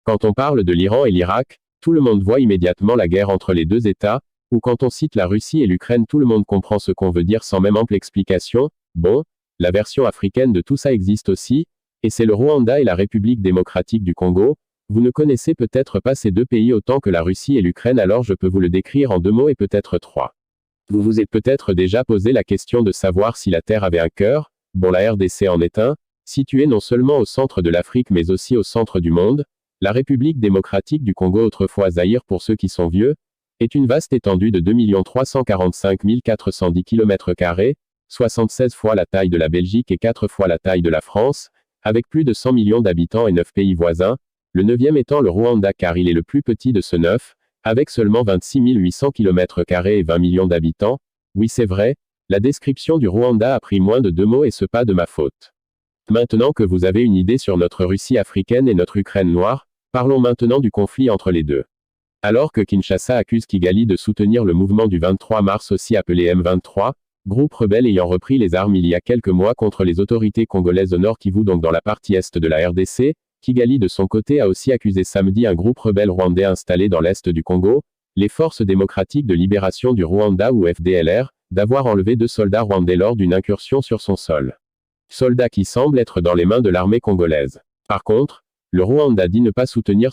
Quand on parle de l'Iran et l'Irak, tout le monde voit immédiatement la guerre entre les deux États, ou quand on cite la Russie et l'Ukraine, tout le monde comprend ce qu'on veut dire sans même ample explication. Bon, la version africaine de tout ça existe aussi, et c'est le Rwanda et la République démocratique du Congo. Vous ne connaissez peut-être pas ces deux pays autant que la Russie et l'Ukraine, alors je peux vous le décrire en 2 mots et peut-être 3. Vous vous êtes peut-être déjà posé la question de savoir si la Terre avait un cœur. Bon, la RDC en est un, située non seulement au centre de l'Afrique mais aussi au centre du monde. La République démocratique du Congo, autrefois Zaïre pour ceux qui sont vieux, est une vaste étendue de 2 345 410 km², 76 fois la taille de la Belgique et 4 fois la taille de la France, avec plus de 100 millions d'habitants et 9 pays voisins, le 9e étant le Rwanda car il est le plus petit de ce 9, avec seulement 26 800 km² et 20 millions d'habitants. Oui, c'est vrai, la description du Rwanda a pris moins de 2 mots et ce pas de ma faute. Maintenant que vous avez une idée sur notre Russie africaine et notre Ukraine noire, parlons maintenant du conflit entre les deux. Alors que Kinshasa accuse Kigali de soutenir le mouvement du 23 mars aussi appelé M23, groupe rebelle ayant repris les armes il y a quelques mois contre les autorités congolaises au nord Kivu, donc dans la partie est de la RDC, Kigali de son côté a aussi accusé samedi un groupe rebelle rwandais installé dans l'est du Congo, les Forces démocratiques de libération du Rwanda ou FDLR, d'avoir enlevé 2 soldats rwandais lors d'une incursion sur son sol. Soldats qui semblent être dans les mains de l'armée congolaise. Par contre, le Rwanda dit ne pas soutenir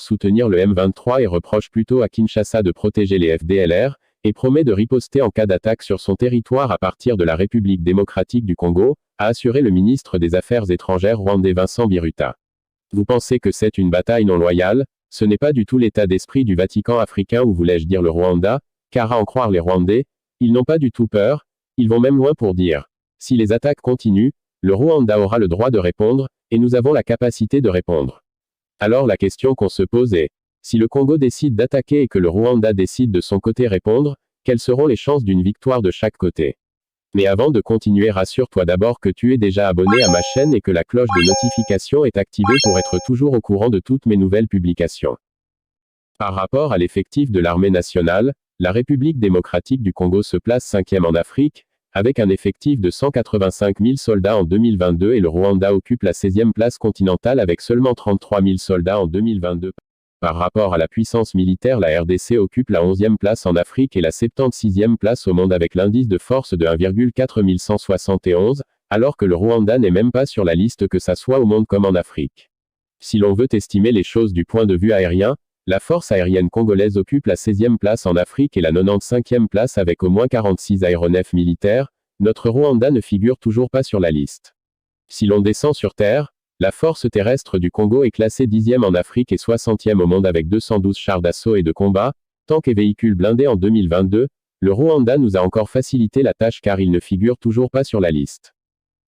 le M23 et reproche plutôt à Kinshasa de protéger les FDLR, et promet de riposter en cas d'attaque sur son territoire à partir de la République démocratique du Congo, a assuré le ministre des Affaires étrangères rwandais Vincent Biruta. Vous pensez que c'est une bataille non loyale? Ce n'est pas du tout l'état d'esprit du Vatican africain ou voulais-je dire le Rwanda, car à en croire les Rwandais, ils n'ont pas du tout peur, ils vont même loin pour dire. Si les attaques continuent, le Rwanda aura le droit de répondre, et nous avons la capacité de répondre. Alors la question qu'on se pose est, si le Congo décide d'attaquer et que le Rwanda décide de son côté répondre, quelles seront les chances d'une victoire de chaque côté? Mais avant de continuer, rassure-toi d'abord que tu es déjà abonné à ma chaîne et que la cloche de notification est activée pour être toujours au courant de toutes mes nouvelles publications. Par rapport à l'effectif de l'armée nationale, la République démocratique du Congo se place 5e en Afrique, avec un effectif de 185 000 soldats en 2022 et le Rwanda occupe la 16e place continentale avec seulement 33 000 soldats en 2022. Par rapport à la puissance militaire, la RDC occupe la 11e place en Afrique et la 76e place au monde avec l'indice de force de 1,4171, alors que le Rwanda n'est même pas sur la liste que ça soit au monde comme en Afrique. Si l'on veut estimer les choses du point de vue aérien, la force aérienne congolaise occupe la 16e place en Afrique et la 95e place avec au moins 46 aéronefs militaires, notre Rwanda ne figure toujours pas sur la liste. Si l'on descend sur terre, la force terrestre du Congo est classée 10e en Afrique et 60e au monde avec 212 chars d'assaut et de combat, tanks et véhicules blindés en 2022, le Rwanda nous a encore facilité la tâche car il ne figure toujours pas sur la liste.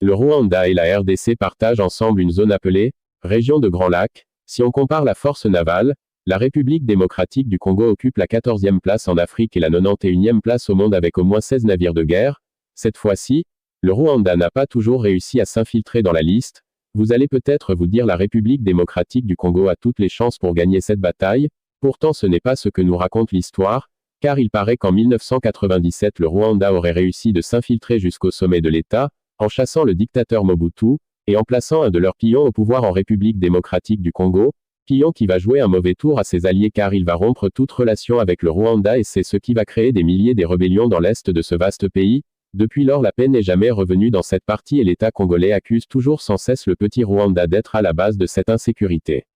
Le Rwanda et la RDC partagent ensemble une zone appelée région de Grand Lac. Si on compare la force navale, la République démocratique du Congo occupe la 14e place en Afrique et la 91e place au monde avec au moins 16 navires de guerre. Cette fois-ci, le Rwanda n'a pas toujours réussi à s'infiltrer dans la liste. Vous allez peut-être vous dire la République démocratique du Congo a toutes les chances pour gagner cette bataille, pourtant ce n'est pas ce que nous raconte l'histoire, car il paraît qu'en 1997 le Rwanda aurait réussi de s'infiltrer jusqu'au sommet de l'État, en chassant le dictateur Mobutu, et en plaçant un de leurs pions au pouvoir en République démocratique du Congo, pion qui va jouer un mauvais tour à ses alliés car il va rompre toute relation avec le Rwanda et c'est ce qui va créer des milliers de rébellions dans l'est de ce vaste pays. Depuis lors la paix n'est jamais revenue dans cette partie et l'État congolais accuse toujours sans cesse le petit Rwanda d'être à la base de cette insécurité.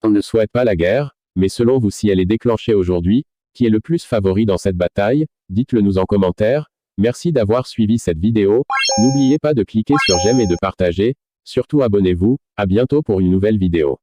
On ne souhaite pas la guerre, mais selon vous si elle est déclenchée aujourd'hui, qui est le plus favori dans cette bataille? Dites-le nous en commentaire. Merci d'avoir suivi cette vidéo, n'oubliez pas de cliquer sur j'aime et de partager, surtout abonnez-vous, à bientôt pour une nouvelle vidéo.